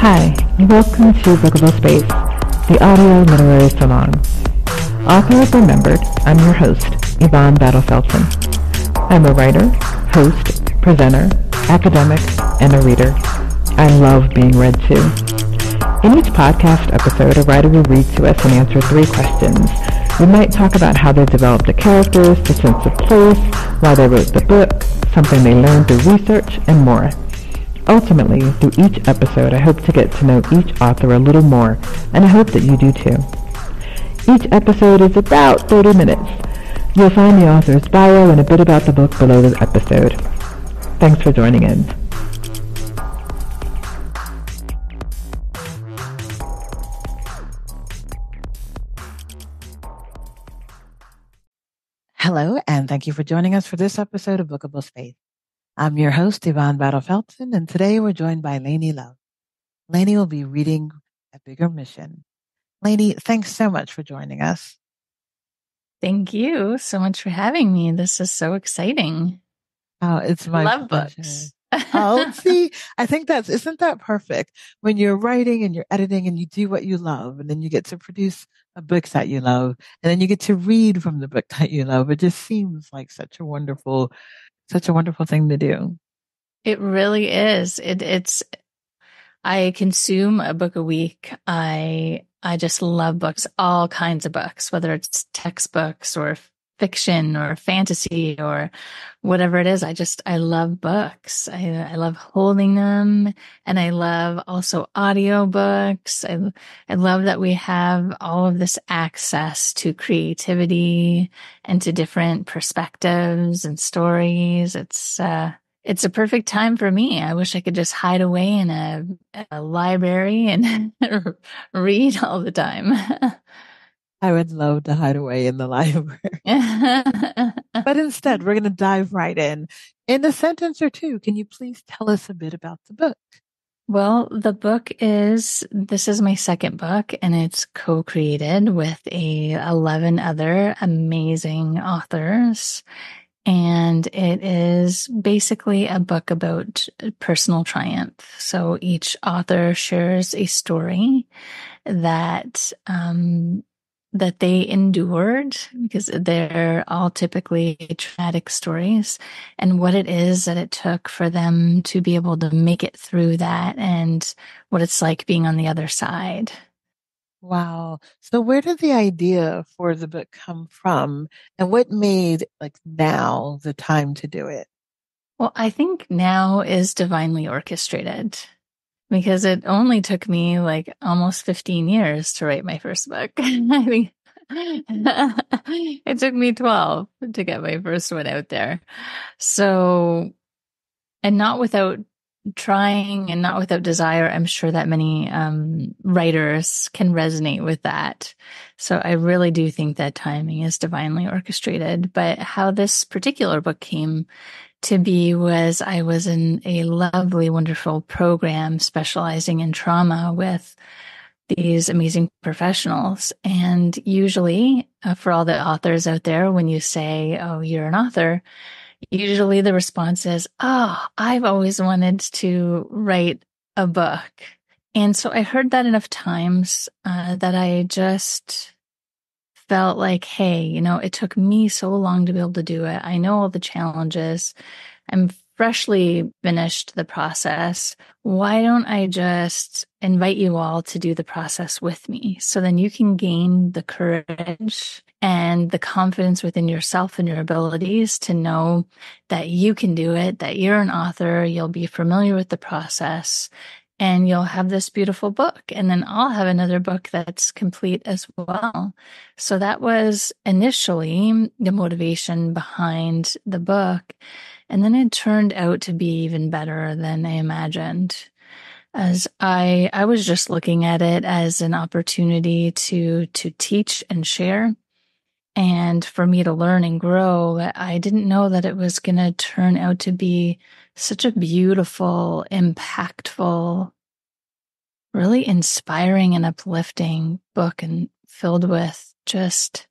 Hi, and welcome to Bookable Space, the audio literary salon. Author of Remembered, I'm your host, Yvonne Battle-Felton. I'm a writer, host, presenter, academic, and a reader. I love being read to. In each podcast episode, a writer will read to us and answer 3 questions. We might talk about how they developed the characters, the sense of place, why they wrote the book, something they learned through research, and more. Ultimately, through each episode, I hope to get to know each author a little more, and I hope that you do too. Each episode is about 30 minutes. You'll find the author's bio and a bit about the book below the episode. Thanks for joining in. Hello, and thank you for joining us for this episode of Bookable Space. I'm your host, Yvonne Battle-Felton, and today we're joined by Lainey Love. Lainey will be reading A Bigger Mission. Lainey, thanks so much for joining us. Thank you so much for having me. This is so exciting. Oh, it's my Love pleasure. books. Oh, see, I think isn't that perfect? When you're writing and you're editing and you do what you love, and then you get to produce a book that you love, and then you get to read from the book that you love. It just seems like such a wonderful thing to do. It really is. I consume a book a week. I just love books, all kinds of books, whether it's textbooks or fiction or fantasy or whatever it is. I love books. I love holding them, and I love also audiobooks. I love that we have all of this access to creativity and to different perspectives and stories. It's a perfect time for me. I wish I could just hide away in a library and read all the time. I would love to hide away in the library. But instead, we're going to dive right in. In a sentence or two, can you please tell us a bit about the book? Well, this is my second book, and it's co-created with 11 other amazing authors. And it is basically a book about personal triumph. So each author shares a story that they endured, because they're all typically traumatic stories, and what it is that it took for them to be able to make it through that, and what it's like being on the other side. Wow. So where did the idea for the book come from, and what made now the time to do it? Well, I think now is divinely orchestrated, because it only took me almost 15 years to write my first book. I think it took me 12 to get my first one out there. So, and not without trying and not without desire. I'm sure that many writers can resonate with that. So I really do think that timing is divinely orchestrated. But how this particular book came to be was I was in a lovely, wonderful program specializing in trauma with these amazing professionals. And usually, for all the authors out there, when you say, "Oh, you're an author," usually the response is, "Oh, I've always wanted to write a book." And so I heard that enough times that I just felt like, hey, it took me so long to be able to do it. I know all the challenges. I'm freshly finished the process. Why don't I just invite you all to do the process with me? So then you can gain the courage and the confidence within yourself and your abilities to know that you can do it, that you're an author, you'll be familiar with the process, and you'll have this beautiful book. And then I'll have another book that's complete as well. So that was initially the motivation behind the book. And then it turned out to be even better than I imagined, as I was just looking at it as an opportunity to teach and share, and for me to learn and grow. I didn't know that it was going to turn out to be such a beautiful, impactful, really inspiring and uplifting book, and filled with just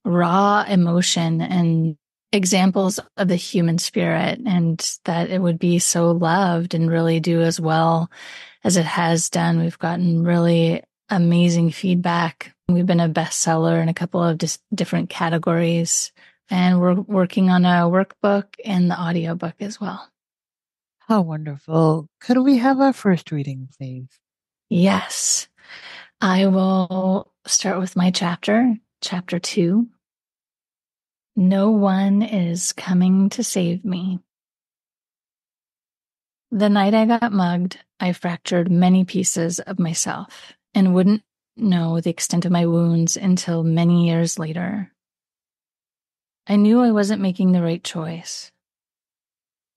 raw emotion. And examples of the human spirit, and that it would be so loved and really do as well as it has done. We've gotten really amazing feedback. We've been a bestseller in a couple of different categories, and we're working on a workbook and the audiobook as well. How wonderful. Could we have our first reading, please? Yes. I will start with my chapter 2. No one is coming to save me. The night I got mugged, I fractured many pieces of myself and wouldn't know the extent of my wounds until many years later. I knew I wasn't making the right choice.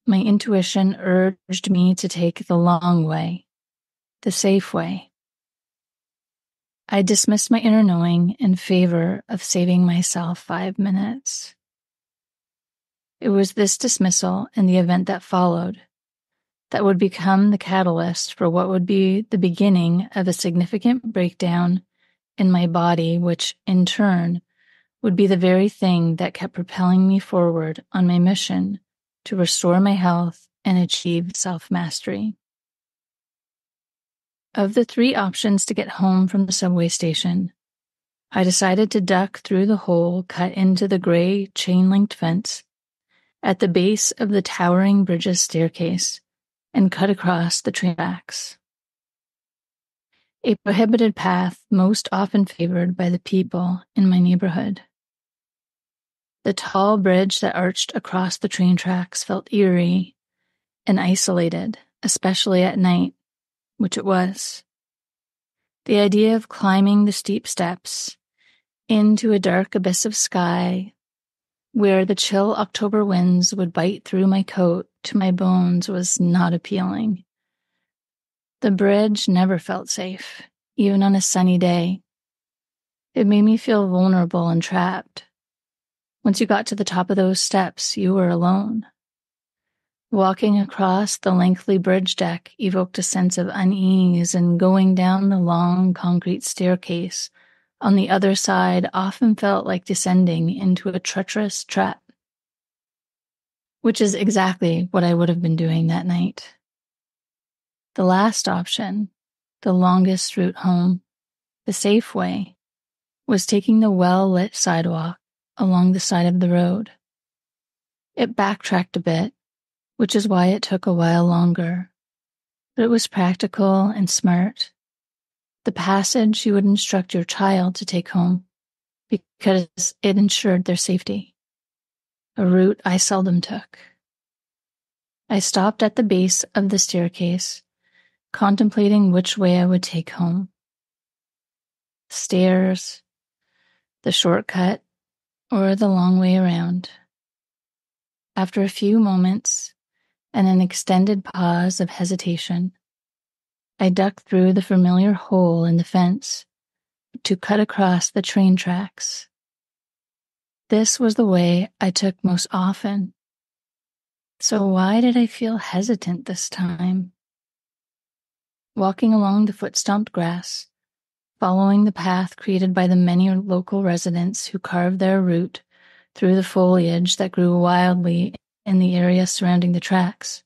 My intuition urged me to take the long way, the safe way. I dismissed my inner knowing in favor of saving myself 5 minutes. It was this dismissal and the event that followed that would become the catalyst for what would be the beginning of a significant breakdown in my body, which in turn would be the very thing that kept propelling me forward on my mission to restore my health and achieve self-mastery. Of the 3 options to get home from the subway station, I decided to duck through the hole cut into the gray chain-linked fence at the base of the towering bridge's staircase and cut across the train tracks. A prohibited path most often favored by the people in my neighborhood. The tall bridge that arched across the train tracks felt eerie and isolated, especially at night, which it was. The idea of climbing the steep steps into a dark abyss of sky where the chill October winds would bite through my coat to my bones was not appealing. The bridge never felt safe, even on a sunny day. It made me feel vulnerable and trapped. Once you got to the top of those steps, you were alone. Walking across the lengthy bridge deck evoked a sense of unease, and going down the long concrete staircase on the other side often felt like descending into a treacherous trap. Which is exactly what I would have been doing that night. The last option, the longest route home, the safe way, was taking the well-lit sidewalk along the side of the road. It backtracked a bit, which is why it took a while longer, but it was practical and smart. The passage you would instruct your child to take home because it ensured their safety, a route I seldom took. I stopped at the base of the staircase, contemplating which way I would take home. Stairs, the shortcut, or the long way around. After a few moments and an extended pause of hesitation, I ducked through the familiar hole in the fence to cut across the train tracks. This was the way I took most often. So why did I feel hesitant this time? Walking along the foot-stomped grass, following the path created by the many local residents who carved their route through the foliage that grew wildly in the area surrounding the tracks,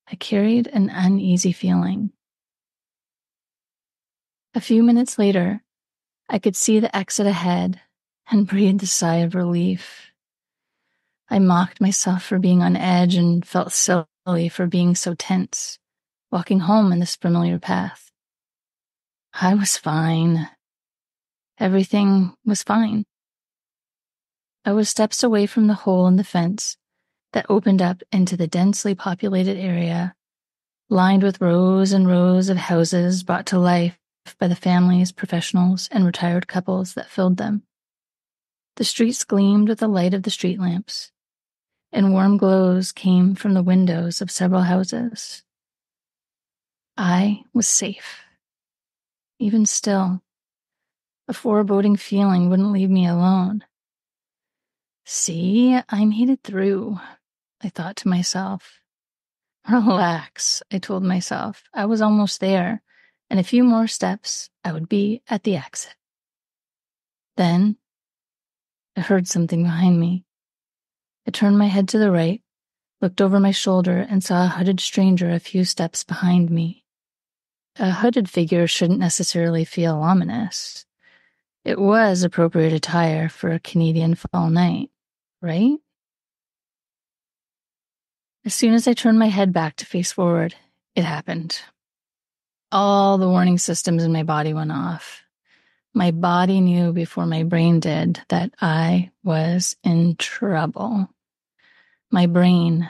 I carried an uneasy feeling. A few minutes later, I could see the exit ahead and breathed a sigh of relief. I mocked myself for being on edge and felt silly for being so tense, walking home in this familiar path. I was fine. Everything was fine. I was steps away from the hole in the fence that opened up into the densely populated area, lined with rows and rows of houses brought to life by the families, professionals, and retired couples that filled them. The streets gleamed with the light of the street lamps, and warm glows came from the windows of several houses. I was safe. Even still, a foreboding feeling wouldn't leave me alone. See, I made it through, I thought to myself. Relax, I told myself. I was almost there, and a few more steps, I would be at the exit. Then, I heard something behind me. I turned my head to the right, looked over my shoulder, and saw a hooded stranger a few steps behind me. A hooded figure shouldn't necessarily feel ominous. It was appropriate attire for a Canadian fall night, right? As soon as I turned my head back to face forward, it happened. All the warning systems in my body went off. My body knew before my brain did that I was in trouble. My brain,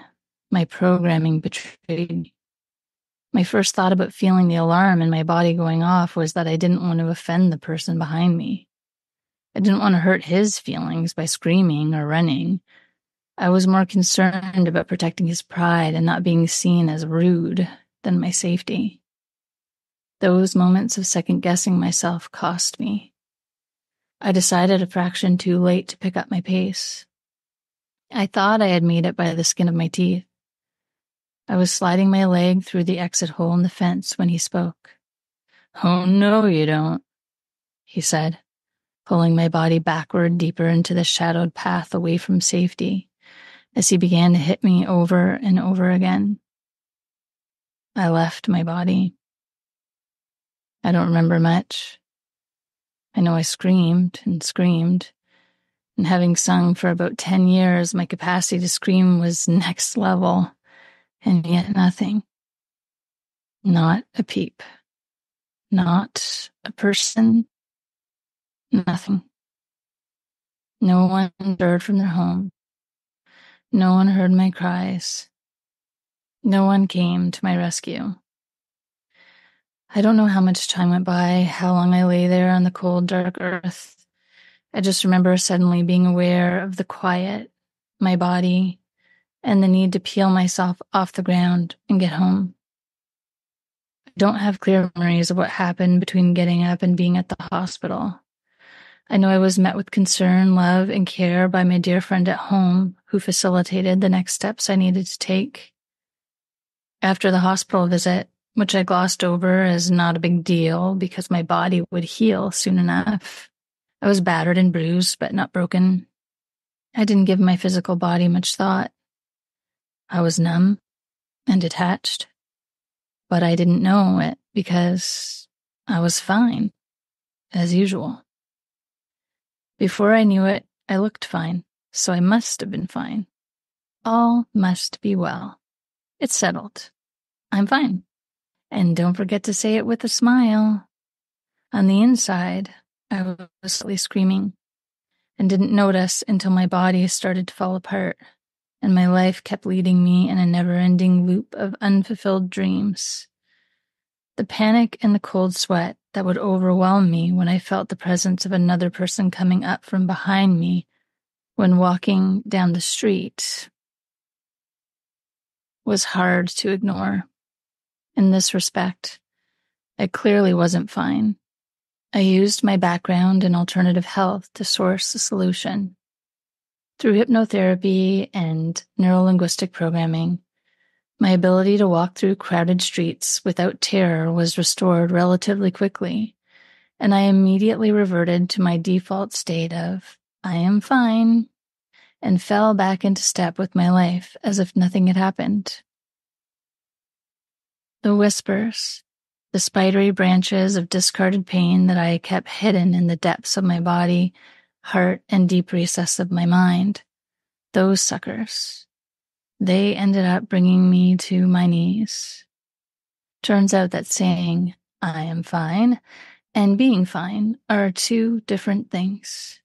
my programming betrayed me. My first thought about feeling the alarm in my body going off was that I didn't want to offend the person behind me. I didn't want to hurt his feelings by screaming or running. I was more concerned about protecting his pride and not being seen as rude than my safety. Those moments of second-guessing myself cost me. I decided a fraction too late to pick up my pace. I thought I had made it by the skin of my teeth. I was sliding my leg through the exit hole in the fence when he spoke. "Oh, no, you don't," he said, pulling my body backward deeper into the shadowed path away from safety as he began to hit me over and over again. I left my body. I don't remember much. I know I screamed, and having sung for about 10 years, my capacity to scream was next level, and yet nothing. Not a peep. Not a person. Nothing. No one stirred from their home. No one heard my cries. No one came to my rescue. I don't know how much time went by, how long I lay there on the cold, dark earth. I just remember suddenly being aware of the quiet, my body, and the need to peel myself off the ground and get home. I don't have clear memories of what happened between getting up and being at the hospital. I know I was met with concern, love, and care by my dear friend at home who facilitated the next steps I needed to take. After the hospital visit, which I glossed over as not a big deal because my body would heal soon enough, I was battered and bruised, but not broken. I didn't give my physical body much thought. I was numb and detached, but I didn't know it because I was fine, as usual. Before I knew it, I looked fine, so I must have been fine. All must be well. It's settled. I'm fine. And don't forget to say it with a smile. On the inside, I was slightly screaming and didn't notice until my body started to fall apart and my life kept leading me in a never-ending loop of unfulfilled dreams. The panic and the cold sweat that would overwhelm me when I felt the presence of another person coming up from behind me when walking down the street was hard to ignore. In this respect, I clearly wasn't fine. I used my background in alternative health to source a solution. Through hypnotherapy and neurolinguistic programming, my ability to walk through crowded streets without terror was restored relatively quickly, and I immediately reverted to my default state of, I am fine, and fell back into step with my life as if nothing had happened. The whispers, the spidery branches of discarded pain that I kept hidden in the depths of my body, heart, and deep recess of my mind, those suckers, they ended up bringing me to my knees. Turns out that saying, I am fine, and being fine are two different things.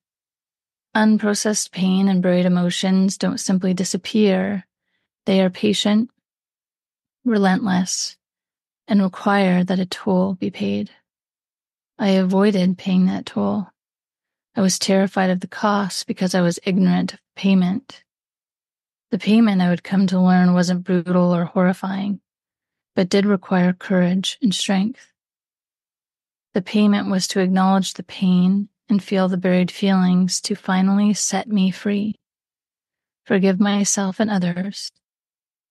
Unprocessed pain and buried emotions don't simply disappear. They are patient, relentless, and require that a toll be paid. I avoided paying that toll. I was terrified of the cost because I was ignorant of payment. The payment, I would come to learn, wasn't brutal or horrifying, but did require courage and strength. The payment was to acknowledge the pain and feel the buried feelings to finally set me free. Forgive myself and others.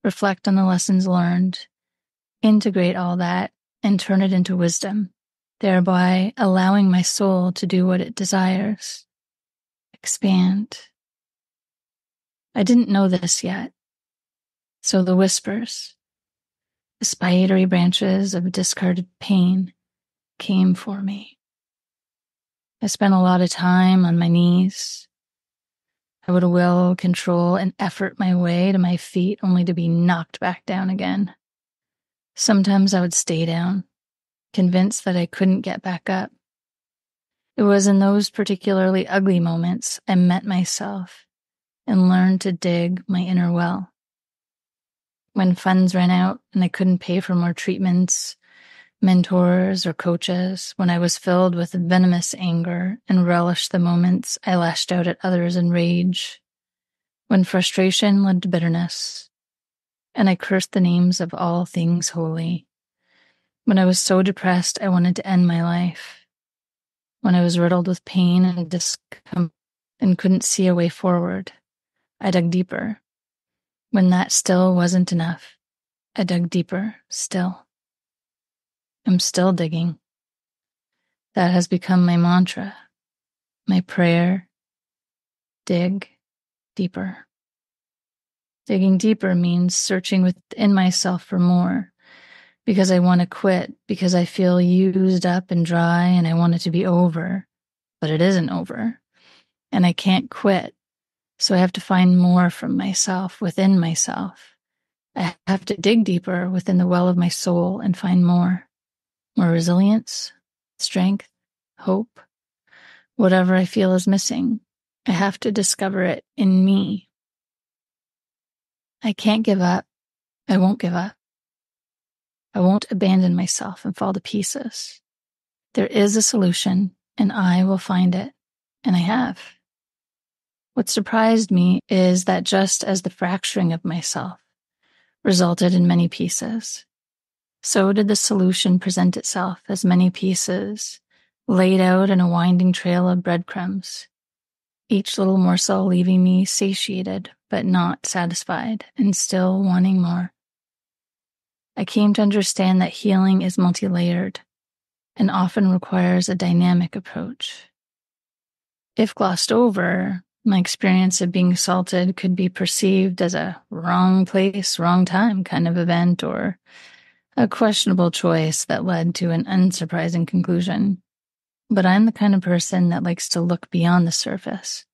Reflect on the lessons learned. Integrate all that and turn it into wisdom, thereby allowing my soul to do what it desires. Expand. I didn't know this yet. So the whispers, the spidery branches of discarded pain came for me. I spent a lot of time on my knees. I would will, control, and effort my way to my feet only to be knocked back down again. Sometimes I would stay down, convinced that I couldn't get back up. It was in those particularly ugly moments I met myself and learned to dig my inner well. When funds ran out and I couldn't pay for more treatments, mentors, or coaches, when I was filled with venomous anger and relished the moments I lashed out at others in rage, when frustration led to bitterness, and I cursed the names of all things holy, when I was so depressed I wanted to end my life, when I was riddled with pain and discomfort and couldn't see a way forward, I dug deeper. When that still wasn't enough, I dug deeper still. I'm still digging. That has become my mantra, my prayer. Dig deeper. Digging deeper means searching within myself for more, because I want to quit, because I feel used up and dry and I want it to be over, but it isn't over. And I can't quit, so I have to find more from myself, within myself. I have to dig deeper within the well of my soul and find more resilience, strength, hope, whatever I feel is missing. I have to discover it in me. I can't give up. I won't give up. I won't abandon myself and fall to pieces. There is a solution, and I will find it, and I have. What surprised me is that just as the fracturing of myself resulted in many pieces, so did the solution present itself as many pieces, laid out in a winding trail of breadcrumbs, each little morsel leaving me satiated but not satisfied and still wanting more. I came to understand that healing is multi-layered and often requires a dynamic approach. If glossed over, my experience of being assaulted could be perceived as a wrong place, wrong time kind of event, or a questionable choice that led to an unsurprising conclusion. But I'm the kind of person that likes to look beyond the surface,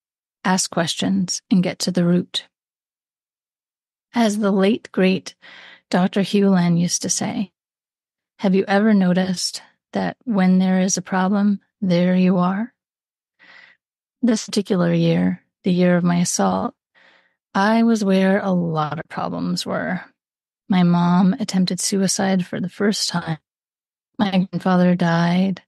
ask questions, and get to the root. As the late, great Dr. Hugh Len used to say, have you ever noticed that when there is a problem, there you are? This particular year, the year of my assault, I was where a lot of problems were. My mom attempted suicide for the first time. My grandfather died.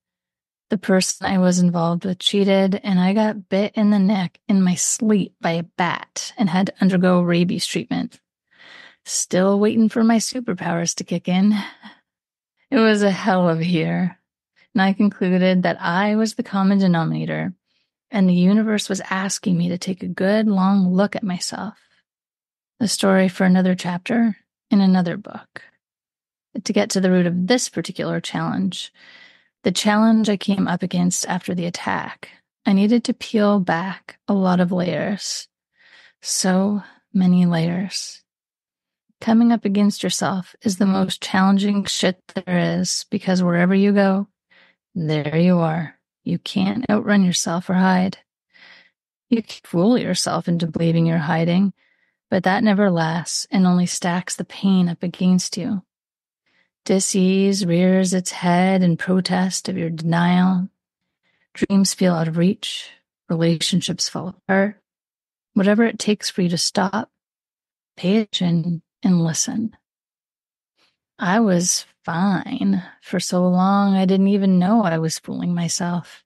The person I was involved with cheated, and I got bit in the neck in my sleep by a bat and had to undergo rabies treatment. Still waiting for my superpowers to kick in. It was a hell of a year, and I concluded that I was the common denominator, and the universe was asking me to take a good long look at myself. The story for another chapter in another book. To get to the root of this particular challenge, the challenge I came up against after the attack, I needed to peel back a lot of layers. So many layers. Coming up against yourself is the most challenging shit there is, because wherever you go, there you are. You can't outrun yourself or hide. You can fool yourself into believing you're hiding, but that never lasts and only stacks the pain up against you. Dis-ease rears its head in protest of your denial. Dreams feel out of reach. Relationships fall apart. Whatever it takes for you to stop, pay attention, and listen. I was fine. For so long, I didn't even know I was fooling myself.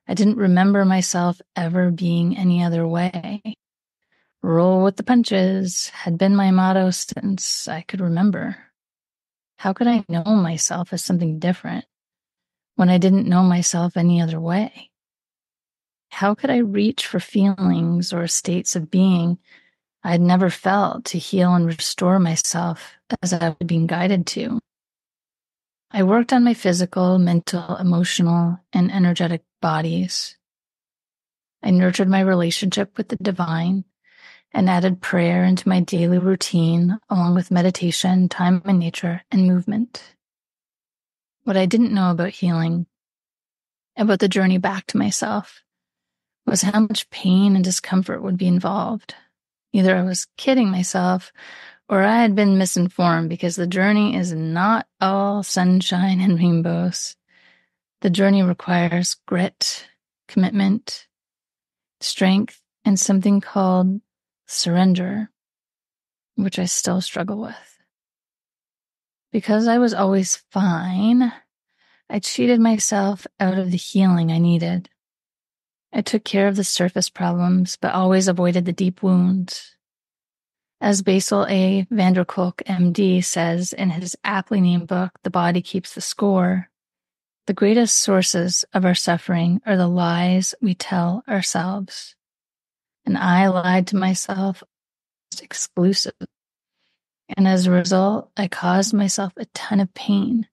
I didn't remember myself ever being any other way. Roll with the punches had been my motto since I could remember. How could I know myself as something different when I didn't know myself any other way? How could I reach for feelings or states of being I had never felt to heal and restore myself as I was being guided to? I worked on my physical, mental, emotional, and energetic bodies. I nurtured my relationship with the divine and added prayer into my daily routine, along with meditation, time in nature, and movement. What I didn't know about healing, about the journey back to myself, was how much pain and discomfort would be involved. Either I was kidding myself, or I had been misinformed, because the journey is not all sunshine and rainbows. The journey requires grit, commitment, strength, and something called surrender, which I still struggle with. Because I was always fine, I cheated myself out of the healing I needed. I took care of the surface problems, but always avoided the deep wounds. As Basil A. van der Kolk, MD, says in his aptly named book, The Body Keeps the Score, the greatest sources of our suffering are the lies we tell ourselves. And I lied to myself exclusive. And as a result, I caused myself a ton of pain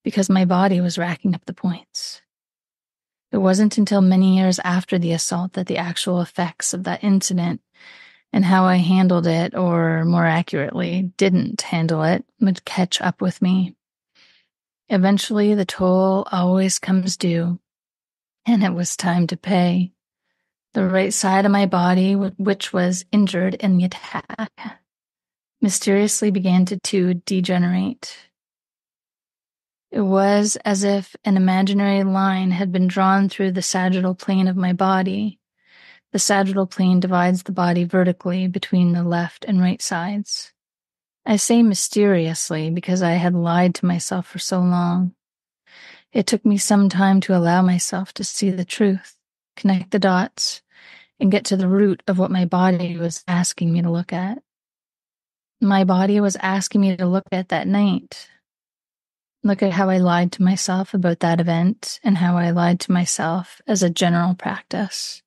because my body was racking up the points. It wasn't until many years after the assault that the actual effects of that incident and how I handled it, or more accurately, didn't handle it, would catch up with me. Eventually, the toll always comes due, and it was time to pay. The right side of my body, which was injured in the attack, mysteriously began to degenerate. It was as if an imaginary line had been drawn through the sagittal plane of my body. The sagittal plane divides the body vertically between the left and right sides. I say mysteriously because I had lied to myself for so long. It took me some time to allow myself to see the truth, connect the dots, and get to the root of what my body was asking me to look at. My body was asking me to look at that night. Look at how I lied to myself about that event and how I lied to myself as a general practice.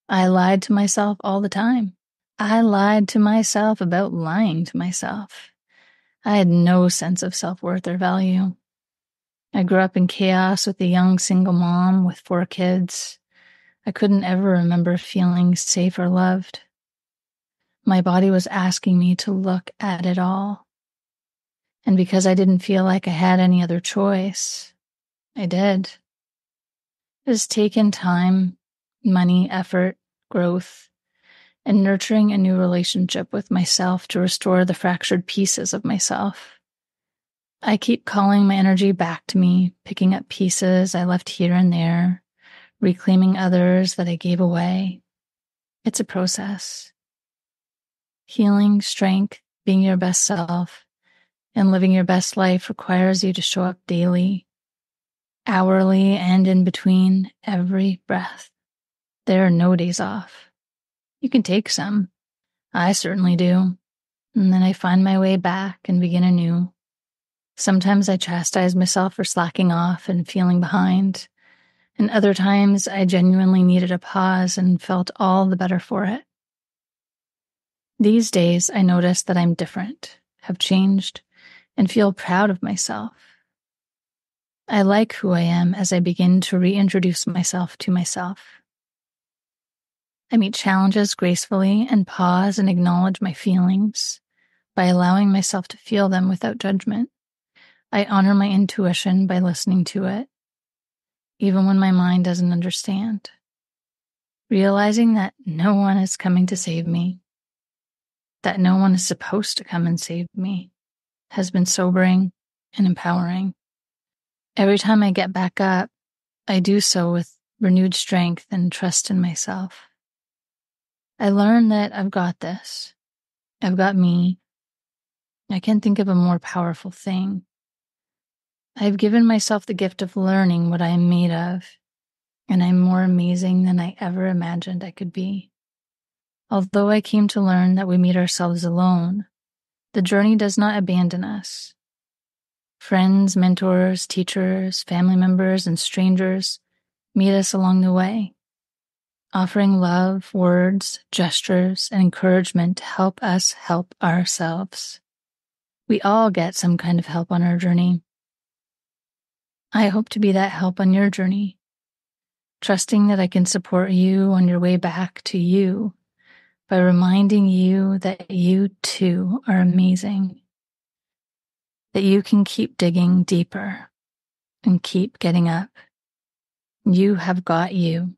I lied to myself all the time. I lied to myself about lying to myself. I had no sense of self-worth or value. I grew up in chaos with a young single mom with 4 kids. I couldn't ever remember feeling safe or loved. My body was asking me to look at it all. And because I didn't feel like I had any other choice, I did. It has taken time, money, effort, growth, and nurturing a new relationship with myself to restore the fractured pieces of myself. I keep calling my energy back to me, picking up pieces I left here and there, reclaiming others that I gave away. It's a process. Healing, strength, being your best self, and living your best life requires you to show up daily, hourly, and in between every breath. There are no days off. You can take some. I certainly do. And then I find my way back and begin anew. Sometimes I chastise myself for slacking off and feeling behind. And other times I genuinely needed a pause and felt all the better for it. These days I notice that I'm different, have changed, and feel proud of myself. I like who I am as I begin to reintroduce myself to myself. I meet challenges gracefully and pause and acknowledge my feelings by allowing myself to feel them without judgment. I honor my intuition by listening to it, even when my mind doesn't understand. Realizing that no one is coming to save me, that no one is supposed to come and save me, has been sobering and empowering. Every time I get back up, I do so with renewed strength and trust in myself. I learn that I've got this. I've got me. I can't think of a more powerful thing. I've given myself the gift of learning what I am made of, and I'm more amazing than I ever imagined I could be. Although I came to learn that we meet ourselves alone, the journey does not abandon us. Friends, mentors, teachers, family members, and strangers meet us along the way, offering love, words, gestures, and encouragement to help us help ourselves. We all get some kind of help on our journey. I hope to be that help on your journey, trusting that I can support you on your way back to you by reminding you that you too are amazing, that you can keep digging deeper and keep getting up. You have got you,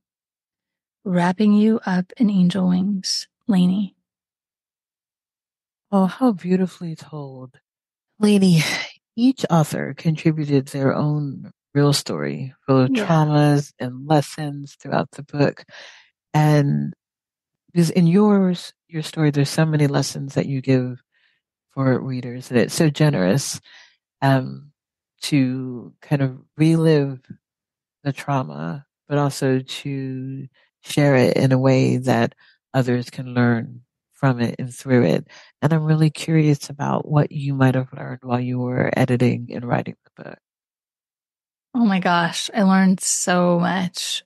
wrapping you up in angel wings. Lainey. Oh, how beautifully told. Lainey, each author contributed their own real story full of traumas and lessons throughout the book. And because in your story, there's so many lessons that you give for readers, and it's so generous to kind of relive the trauma, but also to share it in a way that others can learn from it and through it. And I'm really curious about what you might have learned while you were editing and writing the book. Oh my gosh, I learned so much.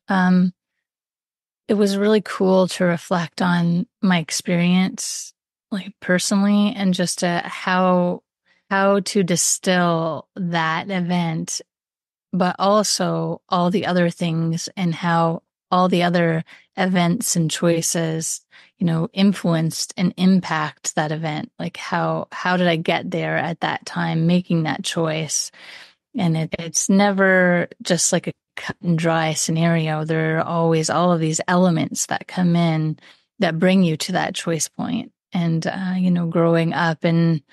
It was really cool to reflect on my experience, like personally, and just how to distill that event, but also all the other things and how all the other events and choices, influenced and impact that event. Like how did I get there at that time, making that choice? And it's never just like a cut and dry scenario. There are always all of these elements that come in that bring you to that choice point. And, growing up in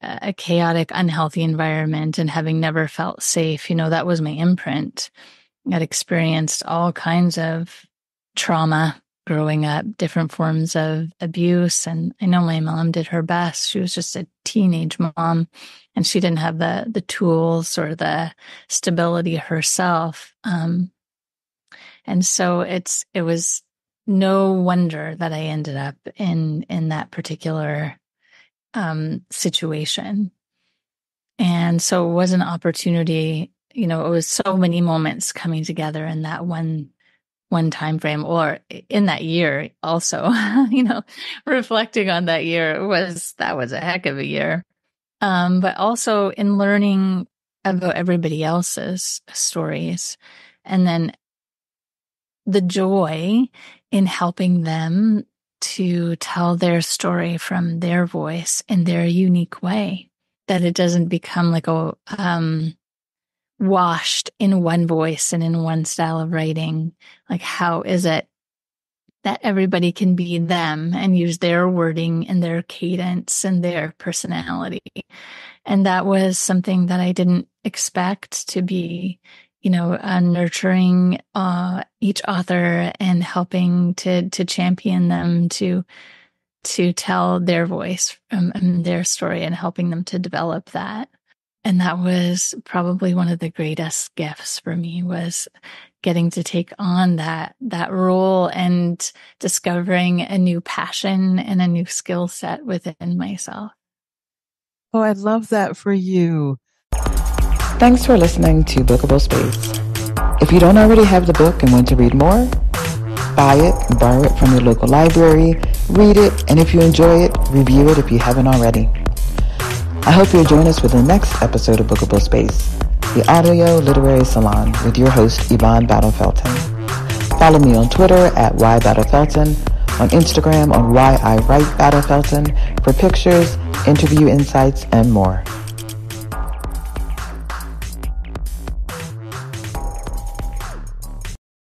a chaotic, unhealthy environment and having never felt safe, that was my imprint. I'd experienced all kinds of trauma growing up, different forms of abuse. And I know my mom did her best. She was just a teenage mom and she didn't have the tools or the stability herself. And so it was no wonder that I ended up in that particular situation. And so it was an opportunity, it was so many moments coming together in that one time frame, or in that year also, reflecting on that year, that was a heck of a year. But also in learning about everybody else's stories, and then the joy in helping them to tell their story from their voice in their unique way, that it doesn't become like a washed in one voice and in one style of writing. Like, how is it that everybody can be them and use their wording and their cadence and their personality? And that was something that I didn't expect to be, nurturing each author and helping to champion them to tell their voice and their story, and helping them to develop that. And that was probably one of the greatest gifts for me, was getting to take on that role and discovering a new passion and a new skill set within myself. Oh, I love that for you. Thanks for listening to Bookable Space. If you don't already have the book and want to read more, buy it, borrow it from your local library, read it, and if you enjoy it, review it if you haven't already. I hope you'll join us for the next episode of Bookable Space, the audio literary salon with your host, Yvonne Battle-Felton. Follow me on Twitter at ybattlefelton, on Instagram on YIWriteBattleFelton for pictures, interview insights, and more.